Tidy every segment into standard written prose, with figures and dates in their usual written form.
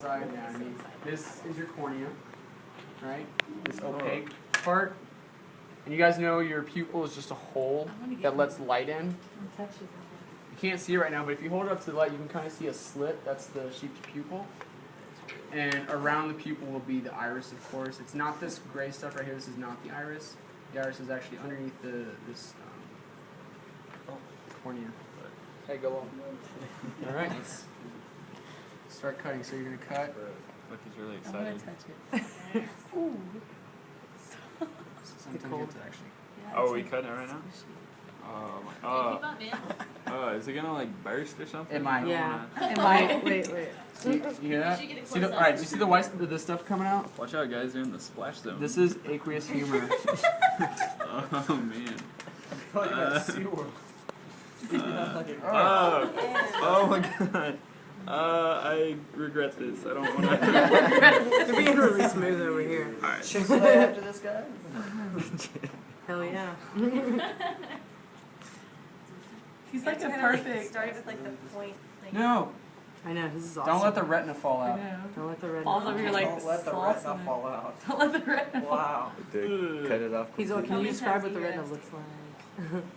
side now. I mean, this is your cornea, right? This opaque part. And you guys know your pupil is just a hole that lets light in. You can't see it right now, but if you hold it up to the light, you can kind of see a slit. That's the sheep's pupil. And around the pupil will be the iris, of course. It's not this gray stuff right here. This is not the iris. The iris is actually underneath this cornea. Hey, go on. All right, let's start cutting. So you're going to cut. Look, he's really excited. I'm going to touch it. Ooh. Sometimes you have to actually. Yeah, oh, are we cutting it right now? Oh my. Is it gonna like burst or something? It might. Yeah. It might. Wait. See, you hear that? All right. You see the white, the stuff coming out? Watch out, guys! You're in the splash zone. This is aqueous humor. Oh man. Oh my god. I regret this. I don't want to. You're being really smooth over here. Alright. Chick-fil-A after this guy? Hell yeah. He's like a perfect. Started with like the point. Like, No. I know, this is awesome. Don't let the retina fall I out. know. Don't let the red Falls over here like Don't let the sauce retina in it. fall out. Don't let the retina fall. Wow. Dude, Cut it off. He's all, can How you many describe times what the do you retina ask? looks like?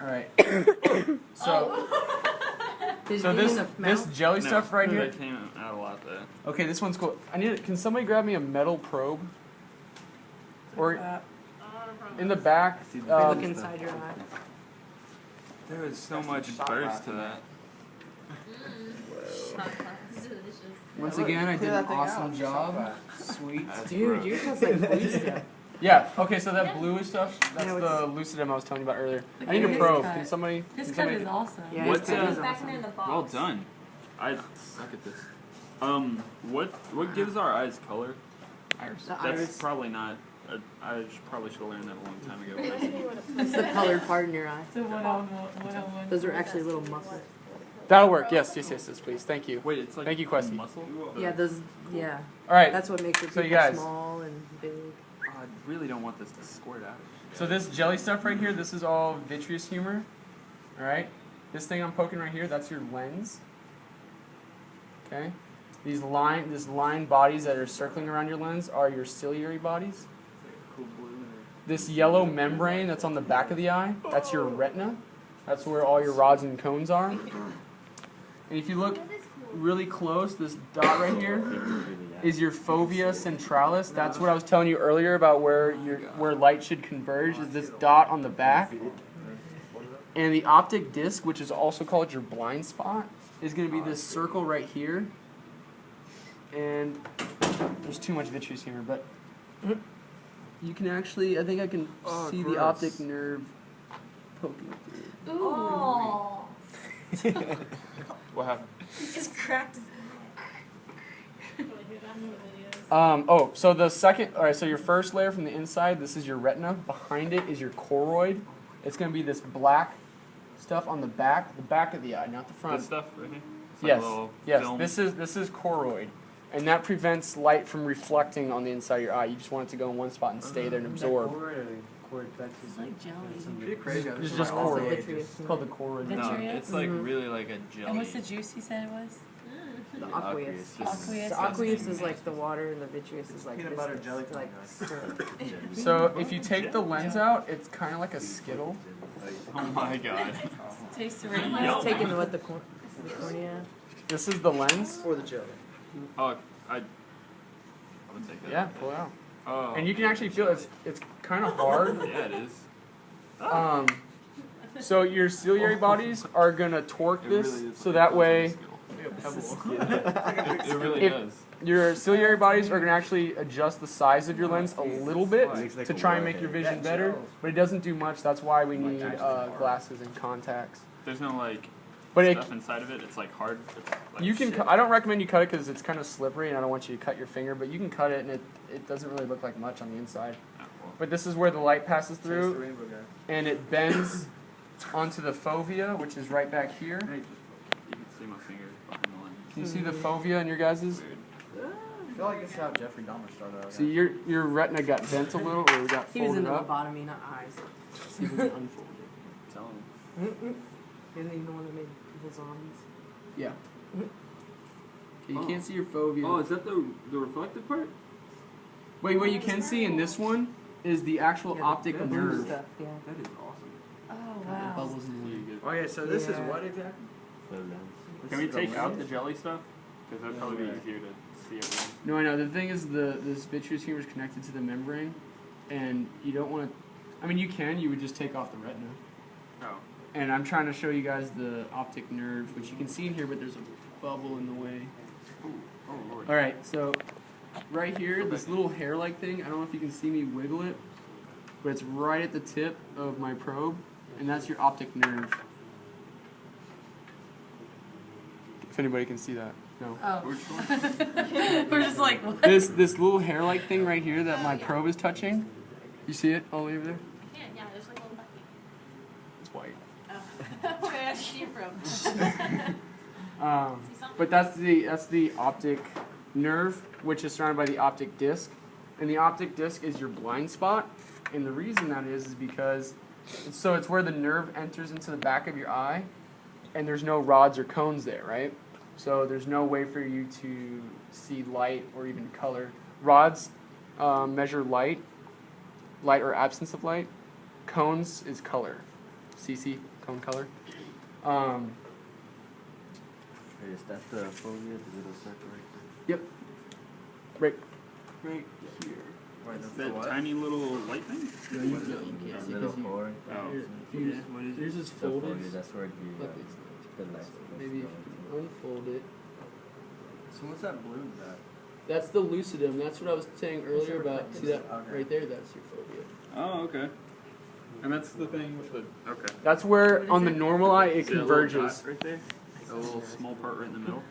All right. So this jelly stuff right here. That came out a lot there. Okay, this one's cool. Can somebody grab me a metal probe? Or in the back. Look inside your eye. There is so much burst to that. Once again, I did Clear an that thing awesome out. job. Sweet. That's Dude, gross. yours has like blue stuff. Yeah. Okay, so that bluish stuff, that's Yeah, the lucidum I was telling you about earlier. Look I need at a his probe. cut. Can somebody? His can cut somebody is awesome. Yeah, What's his cut that? is back in there in awesome. the box. Well done. I suck at this. What gives our eyes color? Iris. The That's iris. probably not. Probably should have learned that a long time ago. That's the colored part in your eye. It's a 101. Those are actually little muscles. That'll work. Yes, please. Thank you. Wait, it's like Thank you, Questy. muscle. Yeah, those, yeah. All right. That's what makes your So you pupil guys- small and big. I really don't want this to squirt out. So this jelly stuff right here, this is all vitreous humor. All right. This thing I'm poking right here, that's your lens. Okay. This line bodies that are circling around your lens are your ciliary bodies. Cool blue. This yellow membrane that's on the back of the eye, that's your retina. That's where all your rods and cones are. And if you look really close, this dot right here is your fovea centralis. That's what I was telling you earlier about where light should converge, is this dot on the back. And the optic disc, which is also called your blind spot, is going to be this circle right here. And there's too much vitreous humor, but you can actually, I think I can see the optic nerve poking through. Oh. What happened? He just cracked his So the second, all right, so your first layer from the inside, this is your retina. Behind it is your choroid. It's going to be this black stuff on the back of the eye, not the front. This stuff right here? It's like a little film. This is choroid. And that prevents light from reflecting on the inside of your eye. You just want it to go in one spot and stay there and absorb. It's like jelly. Pretty crazy. It's just Also choroid. vitreous. It's called the choroid. Vitreous? No, it's like really like a jelly. And what's the juice he said it was? The aqueous. Aqueous. The aqueous is like the water and the vitreous is like Peanut this, butter jelly like syrup. So if you take the lens out, it's kind of like a Skittle. Oh my god. Tastes the It's rainbow. taken to what the cornea. This is the lens. Or the jelly. Oh, I would take that. Yeah, pull it out. Oh. And you can actually feel it's kind of hard. Yeah, it is. So your ciliary bodies are gonna torque It this, really is so like that a way it really If- does. your ciliary bodies are gonna actually adjust the size of your lens a little bit to try and make your vision better, but it doesn't do much. That's why we need glasses and contacts. There's no like But it, stuff inside of it. It's like hard. It's like you can. shit. I don't recommend you cut it because it's kind of slippery, and I don't want you to cut your finger. But you can cut it, and it doesn't really look like much on the inside. Oh, well. But this is where the light passes Taste the through, rainbow guy. and it bends onto the fovea, which is right back here. Hey, you can see my fingers behind the lens. Can you see the fovea in your guys's? Weird. I feel like it's how Jeffrey Dahmer started out. See, your retina got bent a little, or it got He was folded into up. lobotomy, not eyes. See, it was unfolded. Tell him. Isn't he the one that made people zombies? Yeah. Okay, you can't see your fovea. Oh, is that the reflective part? Wait, what you can see in this one is the actual optic The blue nerve. stuff, yeah. That is awesome. Oh, The wow. bubbles in the Really lens. good. Okay, so this is Yeah. what exactly? Can we take out the jelly stuff? Because that'd probably be easier to see everything. No, I know. The thing is, this vitreous humor is connected to the membrane, and you don't want to. I mean, you can. You would just take off the retina. Oh. And I'm trying to show you guys the optic nerve, which you can see in here, but there's a bubble in the way. Oh, Lord. All right, so right here, this little hair-like thing. I don't know if you can see me wiggle it, but it's right at the tip of my probe, and that's your optic nerve. If anybody can see that, no. Oh. Which one? We're just like, what? This little hair-like thing right here that my probe is touching. You see it all the way over there? Yeah, there's like a little bucket. It's white. Oh. Where did she from? But that's the optic nerve, which is surrounded by the optic disc, and the optic disc is your blind spot. And the reason that is because it's where the nerve enters into the back of your eye, and there's no rods or cones there, right? So there's no way for you to see light or even color. Rods measure light or absence of light. Cones is color. CC, cone color. Is that the fovea, the little circle right Yep. Right. Right here. Wait, Is that's that what? tiny little light thing? No, you can't there? see That 'cause little you- hole right Oh. there. Here, if you- What is it? Yours is The folded. fovea, that's where the Look, it's the light. maybe if you unfold it. So what's that blue in that? That's the lucidum. That's what I was saying earlier about. See that Okay. right there? That's your phobia. Oh, okay. And that's the thing with the. Okay. That's where What is on the it? normal eye it See that little converges. dot right there? A little small part right in the middle.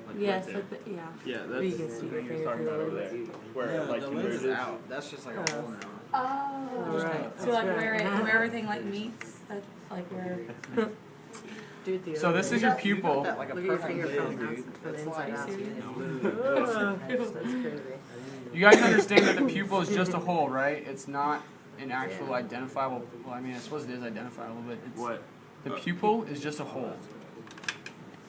Like Yes, right there. like the, yeah. Yeah, You that's can the see thing your he was finger talking through about the over there. lens. Where it like the lens converges. is out. That's just like a hole now. Oh. Right. So like where everything like meets, that like where. Dude, the So other this way. is your pupil. That like a Look at your perfect finger blue, from dude. the That's inside like- out. Serious? That's crazy. You guys understand that the pupil is just a hole, right? It's not an actual identifiable. Well, I mean, I suppose it is identifiable, but it's What? the pupil is just a hole.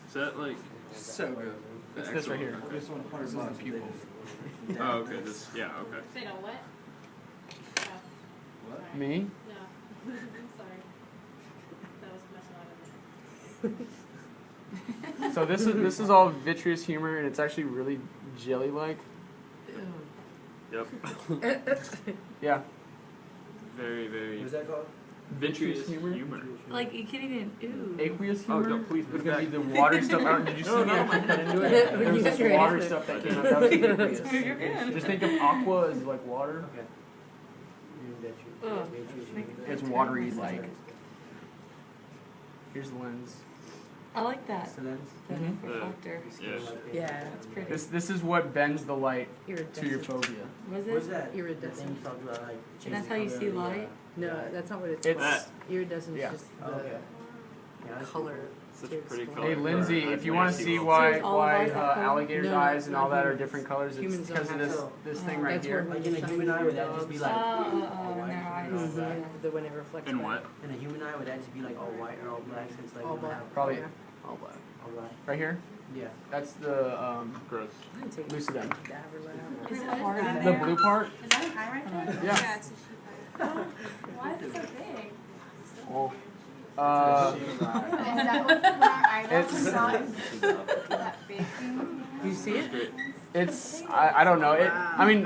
Is that like. So good. the It's this right actual- here. This is the pupil. Oh, okay. This. Yeah. Okay. Say no what? Me? No. I'm sorry. That was messing around. So this is all vitreous humor, and it's actually really jelly-like. Yep. Yeah. Very, very. What's that called? Vitreous humor. Like you can't even ooh. Aqueous Oh, humor. no, please put It's it gonna back. be the water stuff. I don't, did you see me actually cut into it? Yeah, There was you this got your water hand. stuff that came out. That was aqueous. You're good. Just think of aqua as like water. Ugh. It's watery like. Here's the lens. I like that. The lens. The Mhm. reflector. Yeah. Yeah. That's pretty. This is what bends the light to your Iridescent. phobia. Was What's it? that? Iridescent. And that's how you see light? No, that's not what it's It's called. Iridescent yeah. is just the Okay. color. Such to a pretty explain. Hey color. Lindsay, for if you a want to nice see little- why So is all of ours that color? alligators' No, eyes and not all that are humans. different colors, it's Humans don't because of have this so- thing right That's here. where Like in a human eye, would that just be like in their eyes. The when it reflects. And back. what? in a human eye, would that just be like all white or all black? Since like All we don't black. have Probably Yeah. all black. all black. Right here. Yeah. That's the Gross. I'm taking lucidum. a cadaver right out. Is it hard in The there? blue part. Is that high right there? Yeah. It's a sheep eye. Why is it so big? Oh. Is that what our eyeballs It's- saw? Is that big thing? You see it? It's I don't know. I mean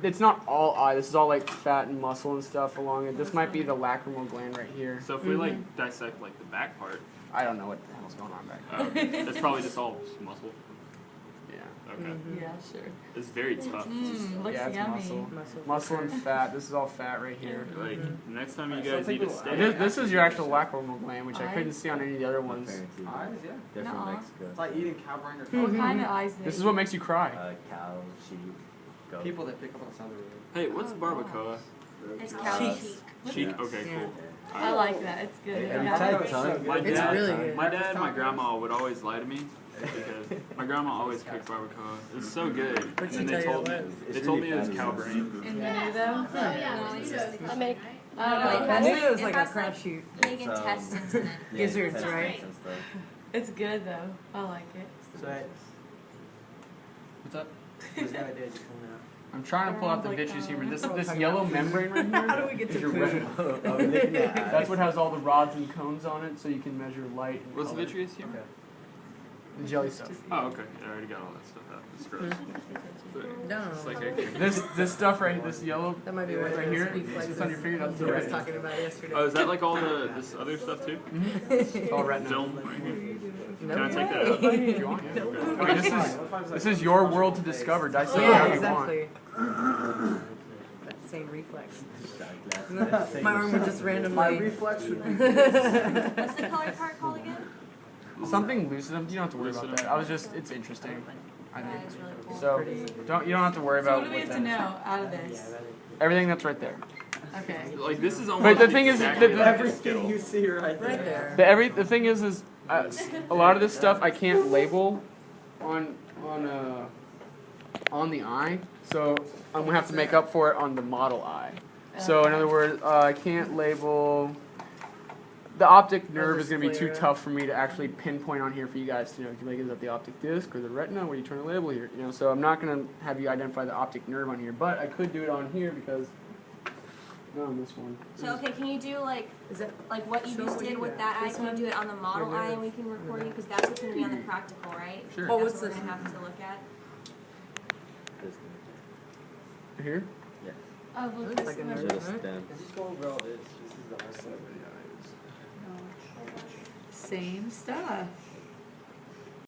it's not all eye. This is all like fat and muscle and stuff along it. This might be the lacrimal gland right here. So if we like dissect like the back part, I don't know what the hell's going on back there. that's probably just all just muscle. Yeah. Okay. Yeah, sure. It's very tough. Looks Yeah, it's yummy. muscle. Muscle and fat. This is all fat right here. Like next time you guys eat a steak, This is your actual lacrimal gland, which I couldn't see on any of the other ones. Apparently, Eyes, yeah. they're from Nuh-uh. Mexico. It's like eating cow brain or What cow. kind of eyes? This is what makes you cry. Cow, sheep, goat. People that pick up on the sound of the road. hey, what's barbacoa? It's cow Cheeks. cheek. Cheek. Okay, Yeah. cool. I like that. It's good. Have you Yeah. tried It's so tongue? good. My It's dad, really good. my dad, and my grandma would always lie to me because my grandma always cooked barbacoa. It's so good. What'd she And tell they you told me it they told me it was cow brain. In Menudo? I make Oh, I like knew it was it like a has, like, crapshoot. big intestines in it. Yeah, Gizzards, intestines right? and stuff. It's good though. I like it. So What's up? This guy right there just coming out. I'm trying to pull out the vitreous humor. This yellow membrane right here. How do we get is to your food? retina. That's what has all the rods and cones on it, so you can measure light and What's the color. vitreous humor? The jelly stuff. Oh, okay. Yeah, I already got all that stuff out. It's gross. No. It's like I can. This stuff right, this yellow That might be what right it here. is. It's on your finger. That's the I was retina. talking about yesterday. Oh, is that like all this other stuff too? It's all retina. Film right here. No. Can I take that out? If you want, yeah. I mean, this is your world to discover. Dissect Yeah, whatever you want. exactly. That same reflex. My arm would just randomly. reflex would be. What's the color part called again? Something lucid. You don't have to worry about that. I was just, it's interesting. I That think. is really cool. So you don't have to worry So about what do we have to what know that out of this? is. Everything that's right there. Okay. Like this is almost. But the thing is, exactly like a Everything Skittle. you see right Right there. there. The thing is a lot of this stuff I can't label on the eye, so I'm gonna have to make up for it on the model eye. So in other words, I can't label. The optic nerve is gonna be too tough for me to actually pinpoint on here for you guys to know. Like, is that the optic disc or the retina? Where you turn the label here? You know, so I'm not gonna have you identify the optic nerve on here, but I could do it on here because. No, on this one. So okay, can you do like Is that what you Show just what did you with got. that eye? This Can you one? do it on the model Your eye and nerve. we can record you? Because that's what's gonna be on the practical, right? Sure. Oh, That's what's what this? we're gonna have to look at. Here. Oh, looks look, like a this nerve. Just stem. Let's just go over all this. This is the whole set of videos. Same stuff.